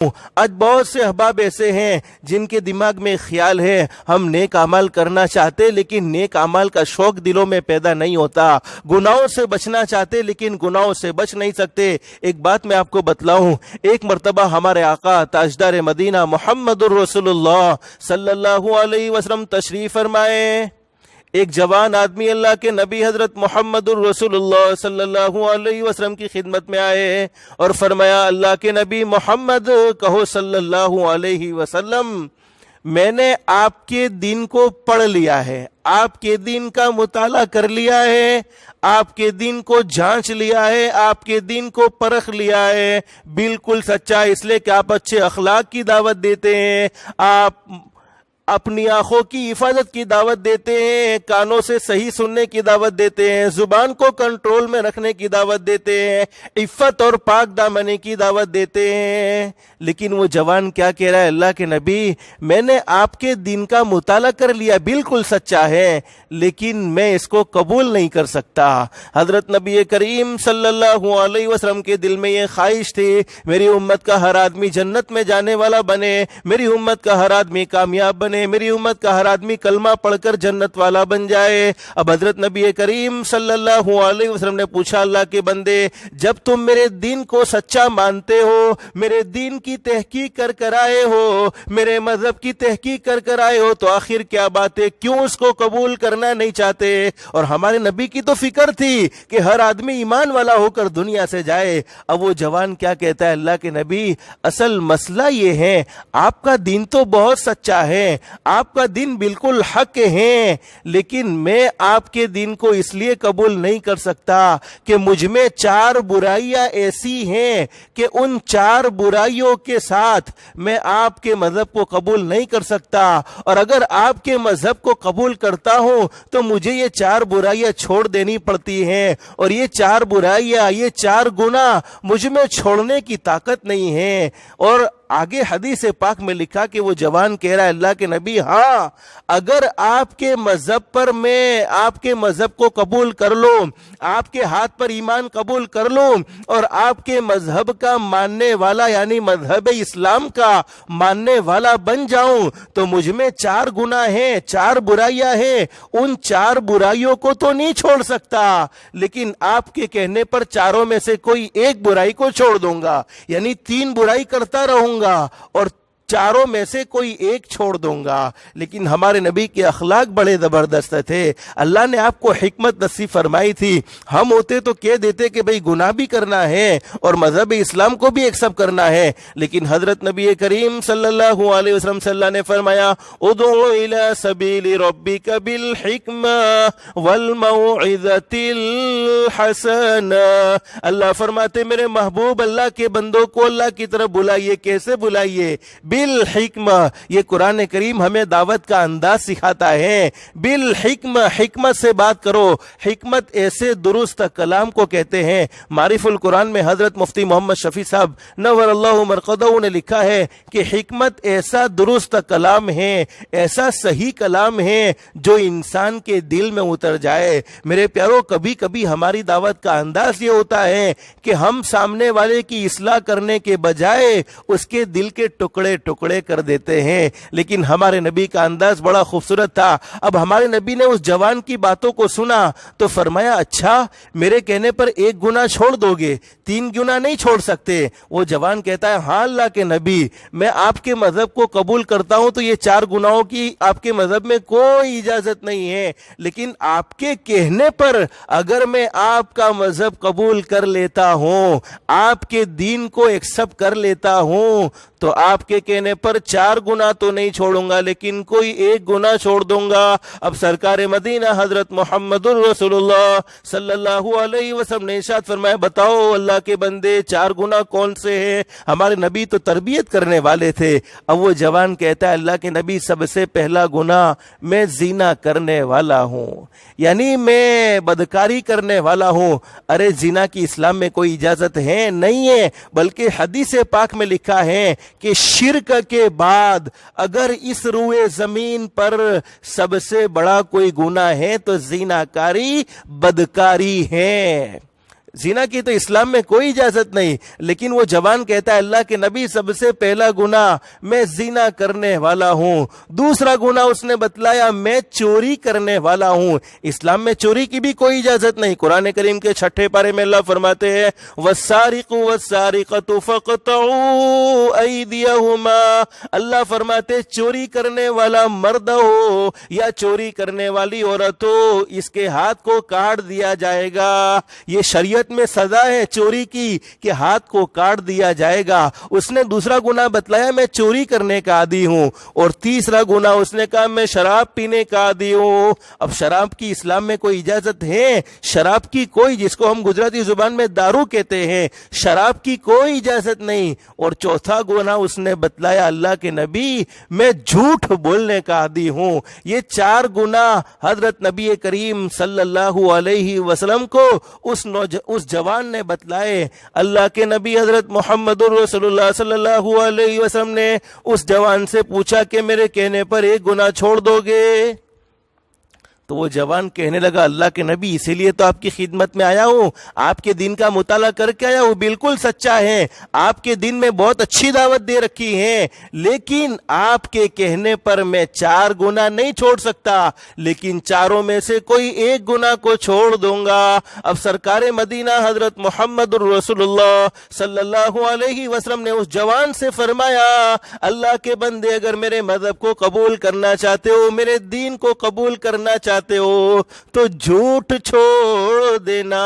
آج بہت سے احباب ایسے ہیں جن کے دماغ میں خیال ہے ہم نیک اعمال کرنا چاہتے لیکن نیک اعمال کا شوق دلوں میں پیدا نہیں ہوتا، گناہوں سے بچنا چاہتے لیکن گناہوں سے بچ نہیں سکتے۔ ایک بات میں آپ کو بتلاؤں، ایک مرتبہ ہمارے آقا تاجدار مدینہ محمد الرسول اللہ صلی اللہ علیہ وسلم تشریف فرمائے۔ ایک جوان آدمی اللہ کے نبی حضرت محمد الرسول اللہ صلی اللہ علیہ وسلم کی خدمت میں آئے اور فرمایا، اللہ کے نبی محمد کہو صلی اللہ علیہ وسلم، میں نے آپ کے دین کو پڑھ لیا ہے، آپ کے دین کا مطالعہ کر لیا ہے، آپ کے دین کو جانچ لیا ہے، آپ کے دین کو پرکھ لیا ہے، بالکل سچا، اس لیے کہ آپ اچھے اخلاق کی دعوت دیتے ہیں، آپ اپنی آنکھوں کی حفاظت کی دعوت دیتے ہیں، کانوں سے صحیح سننے کی دعوت دیتے ہیں، زبان کو کنٹرول میں رکھنے کی دعوت دیتے ہیں، عفت اور پاک دامنی کی دعوت دیتے ہیں۔ لیکن وہ جوان کیا کہہ رہا ہے، اللہ کے نبی میں نے آپ کے دین کا مطالعہ کر لیا، بالکل سچا ہے، لیکن میں اس کو قبول نہیں کر سکتا۔ حضرت نبی کریم صلی اللہ علیہ وسلم کے دل میں یہ خواہش تھی، میری امت کا ہر آدمی جنت میں جانے والا بنے، میری امت کا ہر آدمی کامیاب بنے، میری امت کا ہر آدمی کلمہ پڑھ کر جنت والا بن جائے۔ اب حضرت نبی کریم صلی اللہ علیہ وسلم نے پوچھا، اللہ کے بندے جب تم میرے دین کو سچا مانتے ہو، میرے دین کی تحقیق کر کر آئے ہو، میرے مذہب کی تحقیق کر کر آئے ہو، تو آخر کیا بات ہے، کیوں اس کو قبول کرنا نہیں چاہتے؟ اور ہمارے نبی کی تو فکر تھی کہ ہر آدمی ایمان والا ہو کر دنیا سے جائے۔ اب وہ جوان کیا کہتا ہے، اللہ کے نبی اصل مسئلہ یہ ہے، آپ کا دین تو بہت سچا ہے، آپ کا دین بالکل حق ہے، لیکن میں آپ کے دین کو اس لیے قبول نہیں کر سکتا کہ مجھ میں 4 برائیاں ایسی ہیں کہ ان 4 برائیوں کے ساتھ میں آپ کے مذہب کو قبول نہیں کر سکتا، اور اگر آپ کے مذہب کو قبول کرتا ہوں تو مجھے یہ 4 برائیاں چھوڑ دینی پڑتی ہیں، اور یہ 4 برائیاں، یہ 4 گناہ مجھ میں چھوڑنے کی طاقت نہیں ہے۔ اور آگے حدیث پاک میں لکھا کہ وہ جوان کہہ رہا ہے، اللہ کے نبی ہاں اگر آپ کے مذہب پر میں آپ کے مذہب کو قبول کر لوں، آپ کے ہاتھ پر ایمان قبول کر لوں اور آپ کے مذہب کا ماننے والا یعنی مذہب اسلام کا ماننے والا بن جاؤں، تو مجھ میں 4 گناہ ہیں، 4 برائیاں ہیں، ان 4 برائیوں کو تو نہیں چھوڑ سکتا، لیکن آپ کے کہنے پر 4 میں سے کوئی ایک برائی کو چھوڑ دوں گا، یعنی 3 برائی کرتا رہوں گا اور 4 میں سے کوئی ایک چھوڑ دوں گا۔ لیکن ہمارے نبی کے اخلاق بڑے زبردست تھے، اللہ نے آپ کو حکمت نصیب فرمائی تھی۔ ہم ہوتے تو کہہ دیتے کہ بھئی گناہ بھی کرنا ہے اور مذہب اسلام کو بھی ایکسپٹ کرنا ہے، لیکن حضرت نبی کریم صلی اللہ علیہ وسلم سے اللہ نے فرمایا، ادعو الی سبیل ربک بالحکمہ والموعظۃ الحسنہ۔ اللہ فرماتے میرے محبوب اللہ کے بندوں کو اللہ کی طرف بلائیے، کیسے بلائیے؟ بالحکمہ، یہ قرآن کریم ہمیں دعوت کا انداز سکھاتا ہے، بالحکمہ، حکمت سے بات کرو۔ حکمت ایسے درست کلام کو کہتے ہیں۔ معرف القرآن میں حضرت مفتی محمد شفیع صاحب نور اللہ مرقدہ نے لکھا ہے کہ حکمت ایسا درست کلام ہے، ایسا صحیح کلام ہے جو انسان کے دل میں اتر جائے۔ میرے پیارو، کبھی کبھی ہماری دعوت کا انداز یہ ہوتا ہے کہ ہم سامنے والے کی اصلاح کرنے کے بجائے اس کے دل کے ٹکڑے ٹکڑے کر دیتے ہیں، لیکن ہمارے نبی کا انداز بڑا خوبصورت تھا۔ اب ہمارے نبی نے اس جوان کی باتوں کو سنا تو فرمایا، اچھا میرے کہنے پر 1 گناہ چھوڑ دو گے، 3 گناہ نہیں چھوڑ سکتے؟ وہ جوان کہتا ہے، ہاں اللہ کے نبی میں آپ کے مذہب کو قبول کرتا ہوں تو یہ 4 گناہوں کی آپ کے مذہب میں کوئی اجازت نہیں ہے، لیکن آپ کے کہنے پر اگر میں آپ کا مذہب قبول کر لیتا ہوں، آپ کے دین کو ایکسپٹ کر لیتا ہوں، تو آپ کے کہنے پر 4 گناہ تو نہیں چھوڑوں گا، لیکن کوئی 1 گناہ چھوڑ دوں گا۔ اب سرکار مدینہ حضرت محمد الرسول اللہ صلی اللہ علیہ وسلم نے ارشاد فرمایا، بتاؤ اللہ کے بندے 4 گناہ کون سے ہیں؟ ہمارے نبی تو تربیت کرنے والے تھے۔ اب وہ جوان کہتا ہے، اللہ کے نبی سب سے پہلا گناہ میں زنا کرنے والا ہوں، یعنی میں بدکاری کرنے والا ہوں۔ ارے زنا کی اسلام میں کوئی اجازت ہے؟ نہیں ہے، بلکہ حدیث پاک میں لکھا ہے کہ شرک کے بعد اگر اس روئے زمین پر سب سے بڑا کوئی گناہ ہے تو زنا کاری، بدکاری ہے۔ زنا کی تو اسلام میں کوئی اجازت نہیں، لیکن وہ جوان کہتا ہے اللہ کے نبی سب سے پہلا گناہ میں زنا کرنے والا ہوں، دوسرا گناہ اس نے بتلایا میں چوری کرنے والا ہوں۔ اسلام میں چوری کی بھی کوئی اجازت نہیں۔ قرآن کریم کے 6 پارے میں اللہ فرماتے ہیں وَالسَّارِقُ وَالسَّارِقَةُ فَاقْطَعُوا أَيْدِيَهُمَا، اللہ فرماتے چوری کرنے والا مرد ہو یا چوری کرنے والی عورت ہو، اس کے ہاتھ کو کاٹ دیا جائے گا۔ یہ شریعت میں سزا ہے چوری کی کہ ہاتھ کو کاٹ دیا جائے گا۔ اس نے دوسرا گناہ بتلایا میں چوری کرنے کا عادی ہوں، اور تیسرا گناہ اس نے کہا میں شراب پینے کا عادی ہوں۔ اب شراب کی اسلام میں کوئی اجازت ہے؟ شراب کی کوئی، جس کو ہم گجراتی زبان میں دارو کہتے ہیں، شراب کی کوئی اجازت نہیں۔ اور چوتھا گناہ اس نے بتلایا اللہ کے نبی میں جھوٹ بولنے کا عادی ہوں۔ یہ 4 گناہ حضرت نبی کریم صلی اللہ علیہ وسلم کو اس جوان نے بتلائے۔ اللہ کے نبی حضرت محمد رسول اللہ صلی اللہ علیہ وسلم نے اس جوان سے پوچھا کہ میرے کہنے پر ایک گناہ چھوڑ دو گے؟ تو وہ جوان کہنے لگا اللہ کے نبی اسی لیے تو آپ کی خدمت میں آیا ہوں، آپ کے دین کا مطالعہ کر کے آیا ہوں، بالکل سچا ہے، آپ کے دین میں بہت اچھی دعوت دے رکھی ہے، لیکن آپ کے کہنے پر میں 4 گناہ نہیں چھوڑ سکتا، لیکن چاروں میں سے کوئی ایک گناہ کو چھوڑ دوں گا۔ اب سرکار مدینہ حضرت محمد رسول اللہ صلی اللہ علیہ وسلم نے اس جوان سے فرمایا اللہ کے بندے اگر میرے مذہب کو قبول کرنا چاہتے ہو، میرے دین کو قبول کرنا چاہتے ہو تو جھوٹ چھوڑ دینا۔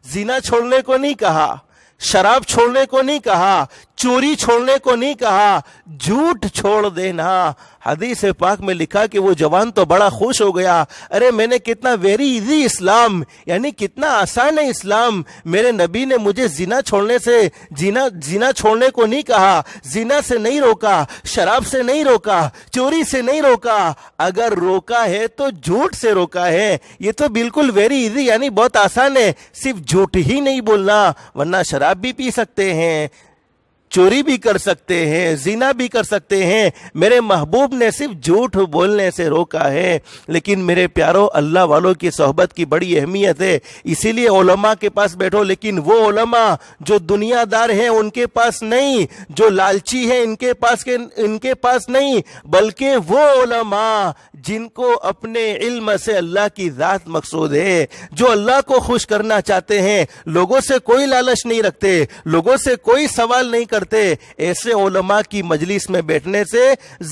زنا چھوڑنے کو نہیں کہا، شراب چھوڑنے کو نہیں کہا، چوری چھوڑنے کو نہیں کہا، جھوٹ چھوڑ دینا۔ حدیث پاک میں لکھا کہ وہ جوان تو بڑا خوش ہو گیا، ارے میں نے کتنا ویری ایزی اسلام، یعنی کتنا آسان ہے اسلام، میرے نبی نے مجھے زنا چھوڑنے سے زنا چھوڑنے کو نہیں کہا، زنا سے نہیں روکا، شراب سے نہیں روکا، چوری سے نہیں روکا، اگر روکا ہے تو جھوٹ سے روکا ہے۔ یہ تو بالکل ویری ایزی، یعنی بہت آسان ہے، صرف جھوٹ ہی نہیں بولنا، ورنہ شراب بھی پی سکتے ہیں، چوری بھی کر سکتے ہیں، زنا بھی کر سکتے ہیں۔ میرے محبوب نے صرف جھوٹ بولنے سے روکا ہے۔ لیکن میرے پیارو، اللہ والوں کی صحبت کی بڑی اہمیت ہے، اسی لیے علماء کے پاس بیٹھو، لیکن وہ علماء جو دنیا دار ہیں ان کے پاس نہیں، جو لالچی ہیں ان کے پاس نہیں، بلکہ وہ علماء جن کو اپنے علم سے اللہ کی ذات مقصود ہے، جو اللہ کو خوش کرنا چاہتے ہیں، لوگوں سے کوئی لالچ نہیں رکھتے، لوگوں سے کوئی سوال نہیں کرتے، ایسے علماء کی مجلس میں بیٹھنے سے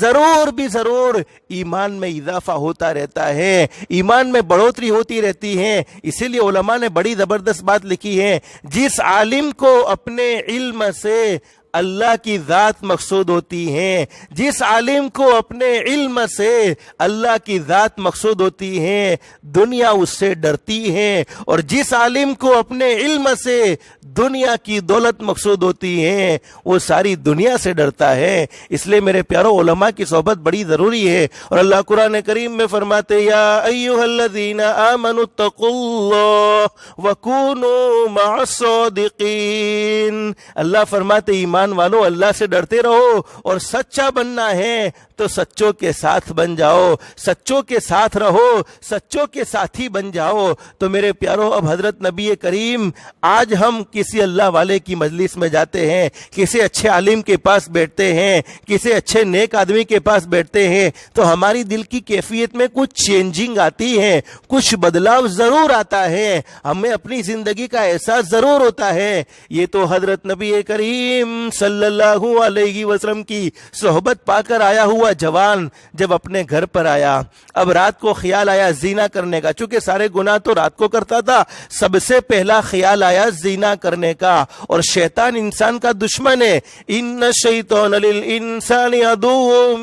ضرور بھی ضرور ایمان میں اضافہ ہوتا رہتا ہے، ایمان میں بڑھوتری ہوتی رہتی ہے۔ اسی لیے علماء نے بڑی زبردست بات لکھی ہے، جس عالم کو اپنے علم سے اللہ کی ذات مقصود ہوتی ہے، جس عالم کو اپنے علم سے اللہ کی ذات مقصود ہوتی ہے، دنیا اس سے ڈرتی ہے، اور جس عالم کو اپنے علم سے دنیا کی دولت مقصود ہوتی ہے وہ ساری دنیا سے ڈرتا ہے۔ اس لیے میرے پیارو، علماء کی صحبت بڑی ضروری ہے۔ اور اللہ قرآن کریم میں فرماتے یا ایھا الذین آمنوا اتقوا اللہ وکونوا مع الصادقین، اللہ فرماتے ایمان والو اللہ سے ڈرتے رہو، اور سچا بننا ہے تو سچوں کے ساتھ بن جاؤ، سچوں کے ساتھ رہو، سچوں کے ساتھی بن جاؤ۔ تو میرے پیارو، اب حضرت نبی کریم، آج ہم کسی اللہ والے کی مجلس میں جاتے ہیں، کسی اچھے عالم کے پاس بیٹھتے ہیں، کسی اچھے نیک آدمی کے پاس بیٹھتے ہیں، تو ہماری دل کی کیفیت میں کچھ چینجنگ آتی ہے، کچھ بدلاؤ ضرور آتا ہے، ہمیں اپنی زندگی کا احساس ضرور ہوتا ہے۔ یہ تو حضرت نبی کریم صلی اللہ علیہ وسلم کی صحبت پا کر آیا ہوا جوان جب اپنے گھر پر آیا، اب رات کو خیال آیا زنا کرنے کا، چونکہ سارے گناہ تو رات کو کرتا تھا، سب سے پہلا خیال آیا زنا کرنے کا۔ اور شیطان انسان کا دشمن ہے، ان الشیطان للانسان عدو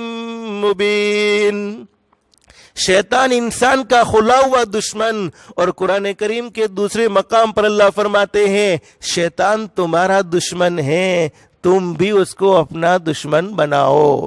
مبین، شیطان انسان کا کھلا ہوا دشمن۔ اور قرآن کریم کے دوسرے مقام پر اللہ فرماتے ہیں شیطان تمہارا دشمن ہے، تم بھی اس کو اپنا دشمن بناؤ۔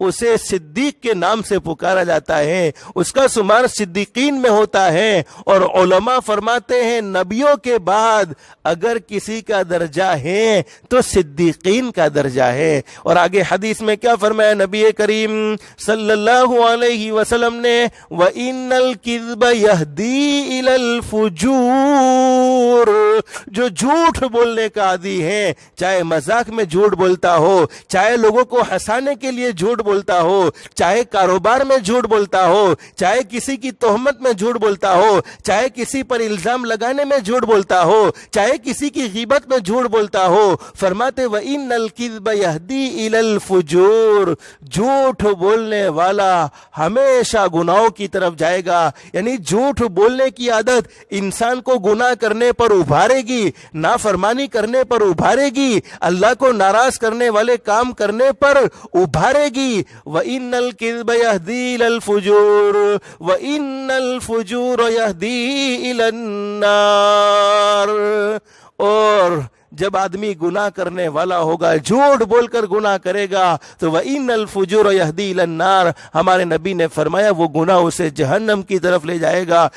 اسے صدیق کے نام سے پکارا جاتا ہے، اس کا شمار صدیقین میں ہوتا ہے۔ اور علماء فرماتے ہیں نبیوں کے بعد اگر کسی کا درجہ ہے تو صدیقین کا درجہ ہے۔ اور آگے حدیث میں کیا فرمایا نبی کریم صلی اللہ علیہ وسلم نے، وَإِنَّ الْكِذْبَ يَهْدِي إِلَى الْفُجُورِ، جو جھوٹ بولنے کا عادی ہے، چاہے مذاق میں جھوٹ بولتا ہو، چاہے لوگوں کو ہنسانے کے لیے جھوٹ بولتا ہو، چاہے کاروبار میں جھوٹ بولتا ہو، چاہے کسی کی تہمت میں جھوٹ بولتا ہو، چاہے کسی پر الزام لگانے میں جھوٹ بولتا ہو، چاہے کسی کی غیبت میں جھوٹ بولتا ہو، فرماتے وَإِنَّ الْكِذْبَ يَهْدِي إِلَى الْفُجُورِ، جھوٹ بولنے والا ہمیشہ گناہوں کی طرف جائے گا۔ یعنی جھوٹ بولنے کی عادت انسان کو گناہ کرنے پر ابھارے گی، نافرمانی کرنے پر ابھارے گی، اللہ کو ناراض کرنے والے کام کرنے پر ابھارے گی۔ وَإِنَّ الْكِذْبَ يَهْدِي إِلَى الْفُجُورِ وَإِنَّ الْفُجُورَ يَهْدِي إِلَى النَّارِ، اور جب آدمی گناہ کرنے والا ہوگا، جھوٹ بول کر گناہ کرے گا تو وَإِنَّ الْفُجُورَ يَهْدِي إِلَى النَّارِ، ہمارے نبی نے فرمایا وہ گناہ اسے جہنم کی طرف لے جائے گا۔